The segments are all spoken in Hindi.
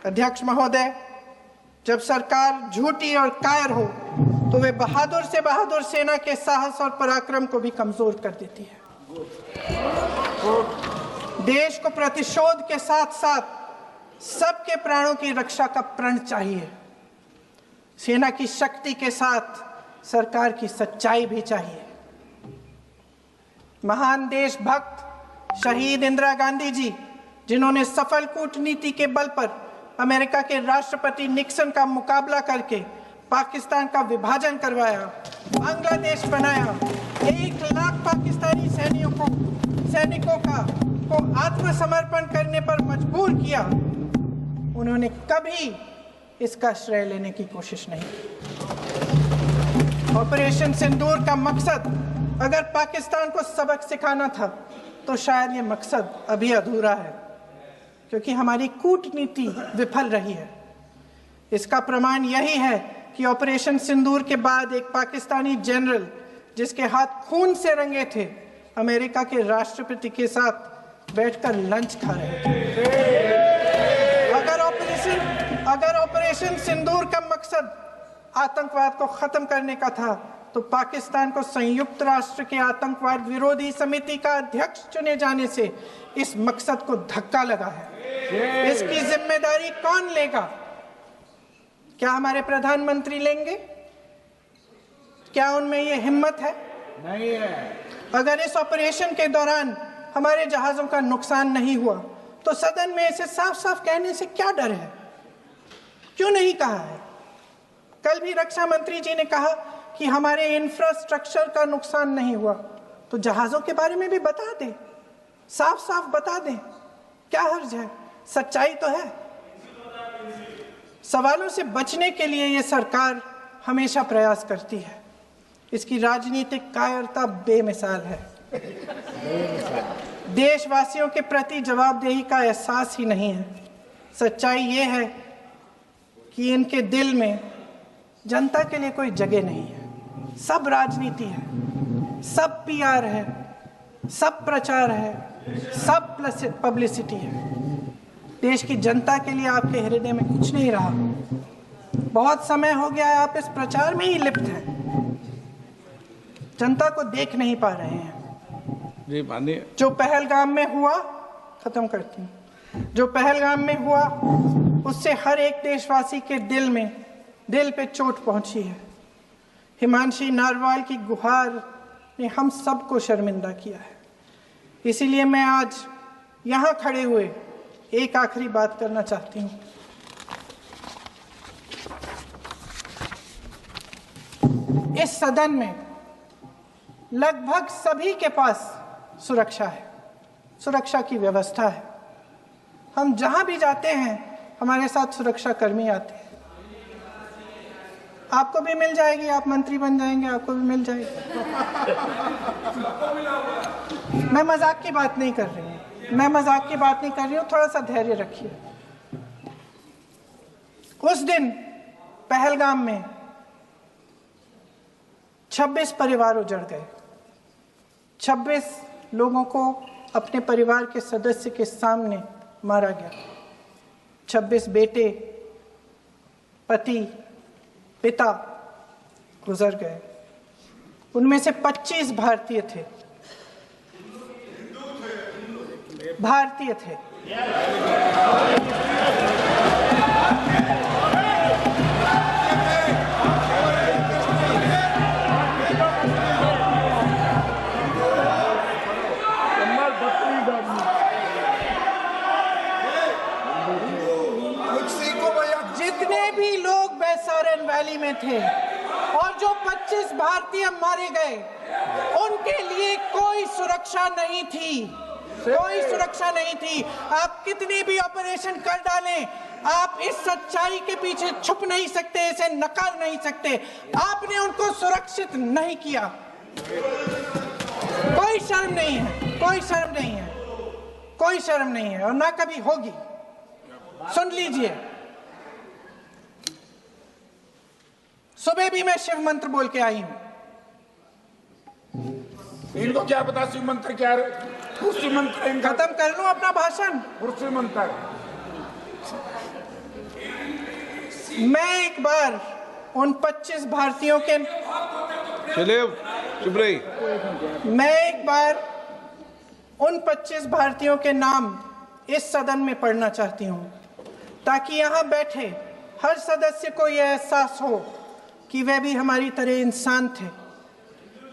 अध्यक्ष महोदय, जब सरकार झूठी और कायर हो तो वे बहादुर से बहादुर सेना के साहस और पराक्रम को भी कमजोर कर देती है। देश को प्रतिशोध के साथ साथ सबके प्राणों की रक्षा का प्रण चाहिए। सेना की शक्ति के साथ सरकार की सच्चाई भी चाहिए। महान देशभक्त शहीद इंदिरा गांधी जी, जिन्होंने सफल कूटनीति के बल पर अमेरिका के राष्ट्रपति निक्सन का मुकाबला करके पाकिस्तान का विभाजन करवाया, बांग्लादेश बनाया, 1 लाख पाकिस्तानी सैनिकों को आत्मसमर्पण करने पर मजबूर किया, उन्होंने कभी इसका श्रेय लेने की कोशिश नहीं की। ऑपरेशन सिंदूर का मकसद अगर पाकिस्तान को सबक सिखाना था तो शायद ये मकसद अभी अधूरा है, क्योंकि हमारी कूटनीति विफल रही है। इसका प्रमाण यही है कि ऑपरेशन सिंदूर के बाद एक पाकिस्तानी जनरल, जिसके हाथ खून से रंगे थे, अमेरिका के राष्ट्रपति के साथ बैठकर लंच खा रहे थे। अगर ऑपरेशन सिंदूर का मकसद आतंकवाद को खत्म करने का था तो पाकिस्तान को संयुक्त राष्ट्र के आतंकवाद विरोधी समिति का अध्यक्ष चुने जाने से इस मकसद को धक्का लगा है। इसकी जिम्मेदारी कौन लेगा? क्या हमारे प्रधानमंत्री लेंगे? क्या उनमें ये हिम्मत है? नहीं है। अगर इस ऑपरेशन के दौरान हमारे जहाजों का नुकसान नहीं हुआ तो सदन में इसे साफ साफ कहने से क्या डर है? क्यों नहीं कहा है? कल भी रक्षा मंत्री जी ने कहा कि हमारे इंफ्रास्ट्रक्चर का नुकसान नहीं हुआ, तो जहाजों के बारे में भी बता दें, साफ साफ बता दें, क्या हर्ज है? सच्चाई तो है। सवालों से बचने के लिए ये सरकार हमेशा प्रयास करती है। इसकी राजनीतिक कायरता बेमिसाल है। देशवासियों के प्रति जवाबदेही का एहसास ही नहीं है। सच्चाई ये है कि इनके दिल में जनता के लिए कोई जगह नहीं है। सब राजनीति है, सब पीआर है, सब प्रचार है, सब पब्लिसिटी है। देश की जनता के लिए आपके हृदय में कुछ नहीं रहा। बहुत समय हो गया है आप इस प्रचार में ही लिप्त हैं, जनता को देख नहीं पा रहे हैं। जी मानिए। जो पहलगाम में हुआ, खत्म करती हूँ, जो पहलगाम में हुआ उससे हर एक देशवासी के दिल पे चोट पहुंची है। हिमांशी नारवाल की गुहार ने हम सबको शर्मिंदा किया है। इसीलिए मैं आज यहाँ खड़े हुए एक आखिरी बात करना चाहती हूँ। इस सदन में लगभग सभी के पास सुरक्षा है, सुरक्षा की व्यवस्था है। हम जहां भी जाते हैं हमारे साथ सुरक्षा कर्मी आते हैं। आपको भी मिल जाएगी, आप मंत्री बन जाएंगे, आपको भी मिल जाएगी। मैं मजाक की बात नहीं कर रही हूँ, थोड़ा सा धैर्य रखिए। उस दिन पहलगाम में 26 परिवार उजड़ गए। 26 लोगों को अपने परिवार के सदस्य के सामने मारा गया। 26 बेटे, पति, पिता गुजर गए। उनमें से 25 भारतीय थे। जितने भी लोग बैसारन वैली में थे और जो 25 भारतीय मारे गए, उनके लिए कोई सुरक्षा नहीं थी, कोई सुरक्षा नहीं थी। आप कितनी भी ऑपरेशन कर डालें, आप इस सच्चाई के पीछे छुप नहीं सकते, इसे नकार नहीं सकते। आपने उनको सुरक्षित नहीं किया। कोई शर्म नहीं है, कोई शर्म नहीं है, कोई शर्म नहीं है, और ना कभी होगी। सुन लीजिए, सुबह भी मैं शिव मंत्र बोल के आई हूं। इनको क्या पता शिव मंत्र क्या है? शिव मंत्र खत्म कर लूं अपना भाषण। शिव मंत्र मैं एक बार उन 25 भारतीयों के चलिए चुप रही। मैं एक बार उन 25 भारतीयों के नाम इस सदन में पढ़ना चाहती हूँ, ताकि यहाँ बैठे हर सदस्य को यह एहसास हो कि वे भी हमारी तरह इंसान थे,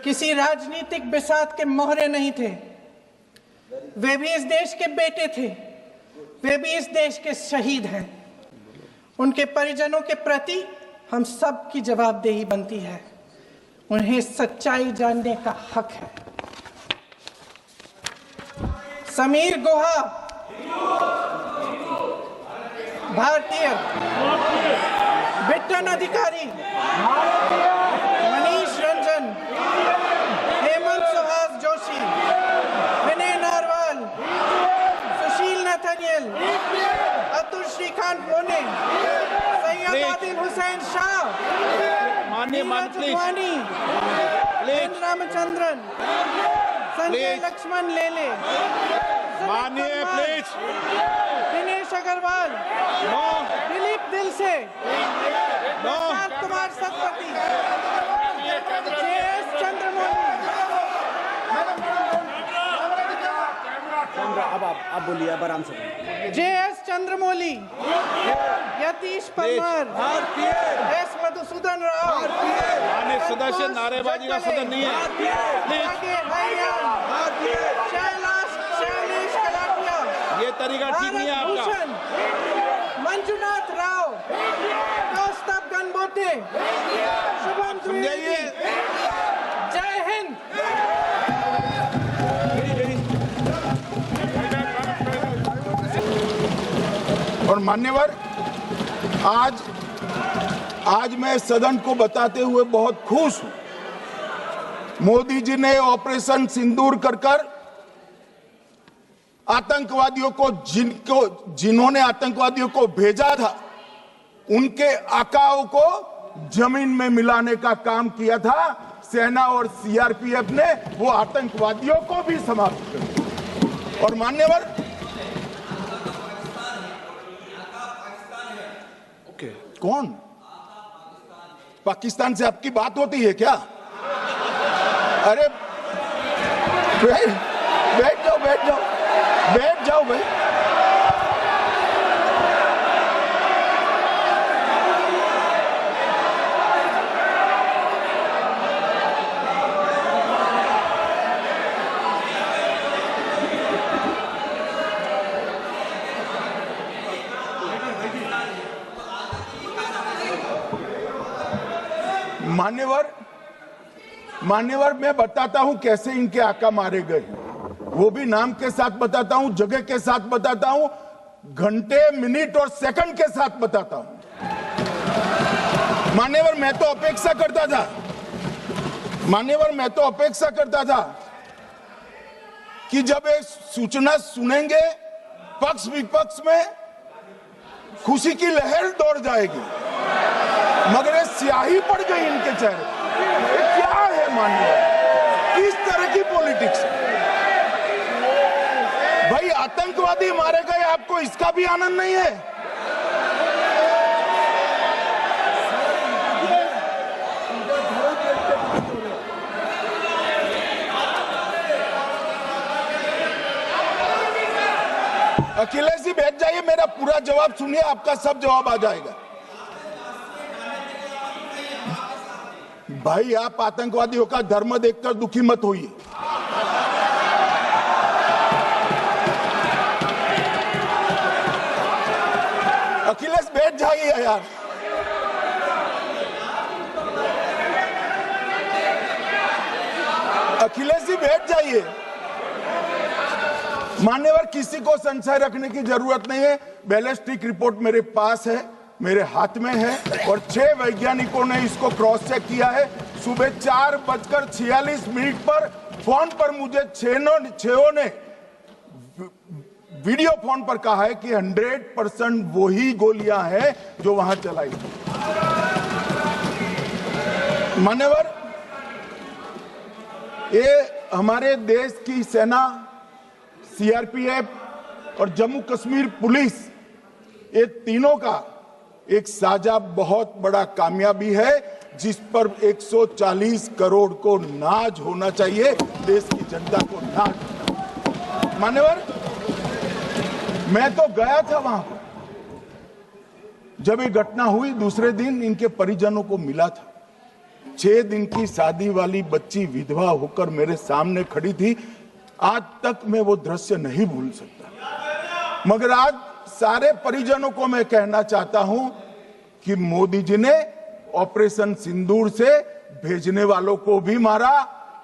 किसी राजनीतिक बिसात के मोहरे नहीं थे। वे भी इस देश के बेटे थे, वे भी इस देश के शहीद हैं। उनके परिजनों के प्रति हम सब की जवाबदेही बनती है। उन्हें सच्चाई जानने का हक है। समीर गुहा भारतीय, बिट्टन अधिकारी, मनीष रंजन, हेमंत सुहास जोशी, विनय नारवाल, सुशील नथनियल, अतुल श्रीकांत मोने, सैयद आदिल हुसैन शाह, माननीय मंत्री रामचंद्रन, संजय लक्ष्मण लेले, माननीय प्लीज दिनेश अग्रवाल, दिलीप दिल से, प्रशांत कुमार सतपति, JS चंद्रमौली। अब आप बोलिए, अब आराम से। JS चंद्रमौली, यतीश परमार, S मधुसूदन राव, माननीय सदस्य, नारेबाजी का सदन नहीं है। शैलेश कलाटिया, ये तरीका ठीक नहीं है आपका। मंजुनाथ राव, कौस्तभ गनबोटे, शुभम द्विवेदी। जय हिंद। और मान्यवर, आज मैं सदन को बताते हुए बहुत खुश हूं। मोदी जी ने ऑपरेशन सिंदूर कर आतंकवादियों को जिन्होंने आतंकवादियों को भेजा था, उनके आकाओं को जमीन में मिलाने का काम किया था। सेना और सीआरपीएफ ने वो आतंकवादियों को भी समाप्त कर दिया। और मान्यवर, कौन पाकिस्तान से आपकी बात होती है क्या? अरे बैठ जाओ भाई। मान्यवर, मैं बताता हूं कैसे इनके आका मारे गए, वो भी नाम के साथ बताता हूं, जगह के साथ बताता हूं, घंटे, मिनट और सेकंड के साथ बताता हूं। मान्यवर, मैं तो अपेक्षा करता था कि जब एक सूचना सुनेंगे, पक्ष विपक्ष में खुशी की लहर दौड़ जाएगी, मगर ये स्याही पड़ गई इनके चेहरे। क्या है मान्यवर, किस तरह की पॉलिटिक्स? भाई, आतंकवादी मारे गए, आपको इसका भी आनंद नहीं है? अखिलेश जी बैठ जाइए, मेरा पूरा जवाब सुनिए, आपका सब जवाब आ जाएगा। भाई, आप आतंकवादियों का धर्म देखकर दुखी मत होइए। अखिलेश बैठ जाइए यार। अखिलेश जी बैठ जाइए। मान्यवर, किसी को संशय रखने की जरूरत नहीं है। बैलिस्टिक रिपोर्ट मेरे पास है, मेरे हाथ में है, और 6 वैज्ञानिकों ने इसको क्रॉस चेक किया है। सुबह 4:46 पर फोन पर मुझे 6 ने वीडियो फोन पर कहा है कि 100% वही गोलियां हैं जो वहां चलाई। मान्यवर, ये हमारे देश की सेना, सीआरपीएफ और जम्मू कश्मीर पुलिस, ये तीनों का एक साझा बहुत बड़ा कामयाबी है जिस पर 140 करोड़ को नाज होना चाहिए, देश की जनता को नाज। मान्यवर, मैं तो गया था वहां पर जब ये घटना हुई। दूसरे दिन इनके परिजनों को मिला था। 6 दिन की शादी वाली बच्ची विधवा होकर मेरे सामने खड़ी थी। आज तक मैं वो दृश्य नहीं भूल सकता। मगर आज सारे परिजनों को मैं कहना चाहता हूं कि मोदी जी ने ऑपरेशन सिंदूर से भेजने वालों को भी मारा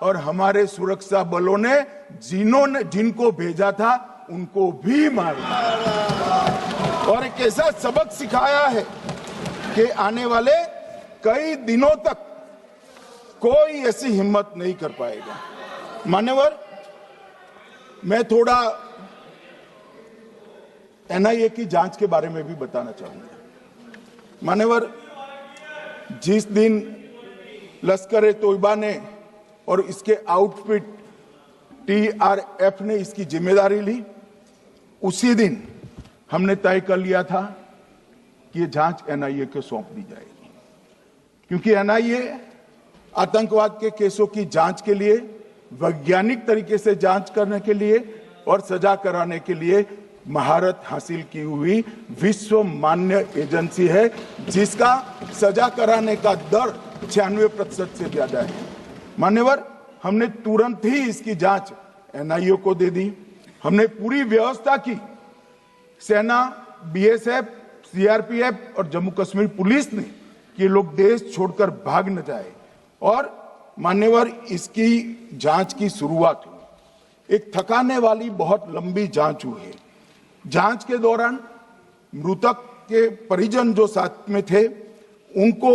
और हमारे सुरक्षा बलों ने जिनको भेजा था उनको भी मारा और एक ऐसा सबक सिखाया है कि आने वाले कई दिनों तक कोई ऐसी हिम्मत नहीं कर पाएगा। मान्यवर, मैं थोड़ा एनआईए की जांच के बारे में भी बताना चाहूंगा। मान्यवर, जिस दिन लश्कर ए तोयबा ने और इसके आउटफिट TRF ने इसकी जिम्मेदारी ली, उसी दिन हमने तय कर लिया था कि ये जांच एनआईए को सौंप दी जाएगी, क्योंकि एनआईए आतंकवाद के केसों की जांच के लिए, वैज्ञानिक तरीके से जांच करने के लिए और सजा कराने के लिए महारत हासिल की हुई विश्व मान्य एजेंसी है, जिसका सजा कराने का दर 96% से ज्यादा है। मान्यवर, हमने तुरंत ही इसकी जांच एनआईए को दे दी। हमने पूरी व्यवस्था की। सेना, BSF, CRPF और जम्मू कश्मीर पुलिस ने कि लोग देश छोड़कर भाग न जाए। और मान्यवर, इसकी जांच की शुरुआत हुई। एक थकाने वाली बहुत लंबी जांच हुई है। जांच के दौरान मृतक के परिजन जो साथ में थे उनको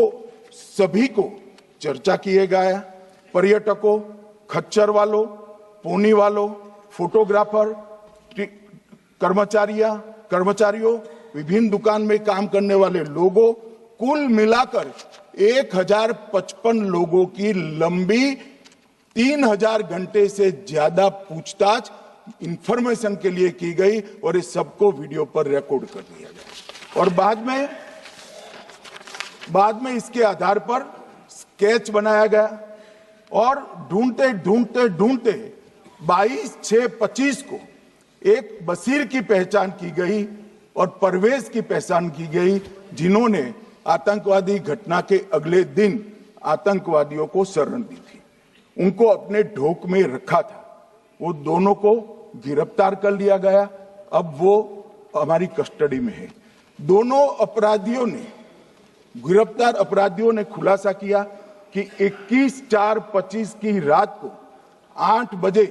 सभी को चर्चा किए गया। पर्यटकों, खच्चर वालों, पोनी वालों, फोटोग्राफर, कर्मचारियों, विभिन्न दुकान में काम करने वाले लोगों, कुल मिलाकर 1055 लोगों की लंबी 3000 घंटे से ज्यादा पूछताछ इंफॉर्मेशन के लिए की गई और इस सबको वीडियो पर रिकॉर्ड कर दिया गया। और बाद में इसके आधार पर स्केच बनाया गया और ढूंढते 22/6/25 को एक बशीर की पहचान की गई और परवेज की पहचान की गई, जिन्होंने आतंकवादी घटना के अगले दिन आतंकवादियों को शरण दी थी। उनको अपने ढोक में रखा था। वो दोनों को गिरफ्तार कर लिया गया। अब वो हमारी कस्टडी में है। दोनों गिरफ्तार अपराधियों ने खुलासा किया कि 21/4/25 की रात को 8 बजे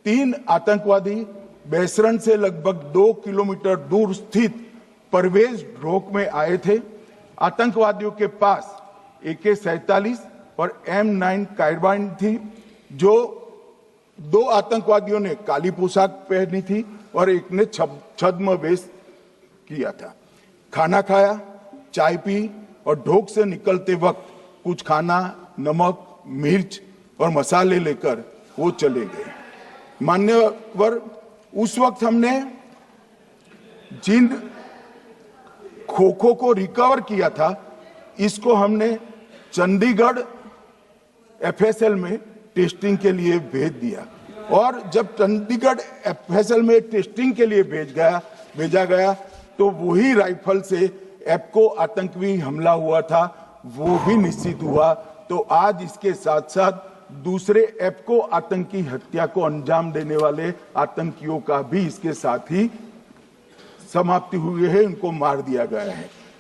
3 आतंकवादी बेसरन से लगभग 2 किलोमीटर दूर स्थित परवेज ढोक में आए थे। आतंकवादियों के पास AK-47 और M9 कार्बाइन थी। जो 2 आतंकवादियों ने काली पोशाक पहनी थी और एक ने छद्म वेश किया था। खाना खाया, चाय पी और ढोक से निकलते वक्त कुछ खाना, नमक, मिर्च और मसाले लेकर वो चले गए। मान्यवर, उस वक्त हमने जिन खोखों को रिकवर किया था, इसको हमने चंडीगढ़ FSL में टेस्टिंग के लिए भेज दिया। और जब चंडीगढ़ FSL में टेस्टिंग के लिए भेजा गया तो वही राइफल से एप्को आतंकी हमला हुआ था, वो भी निश्चित हुआ। तो आज इसके साथ साथ दूसरे एप्को आतंकी हत्या को अंजाम देने वाले आतंकियों का भी इसके साथ ही समाप्ति हुई है, उनको मार दिया गया है।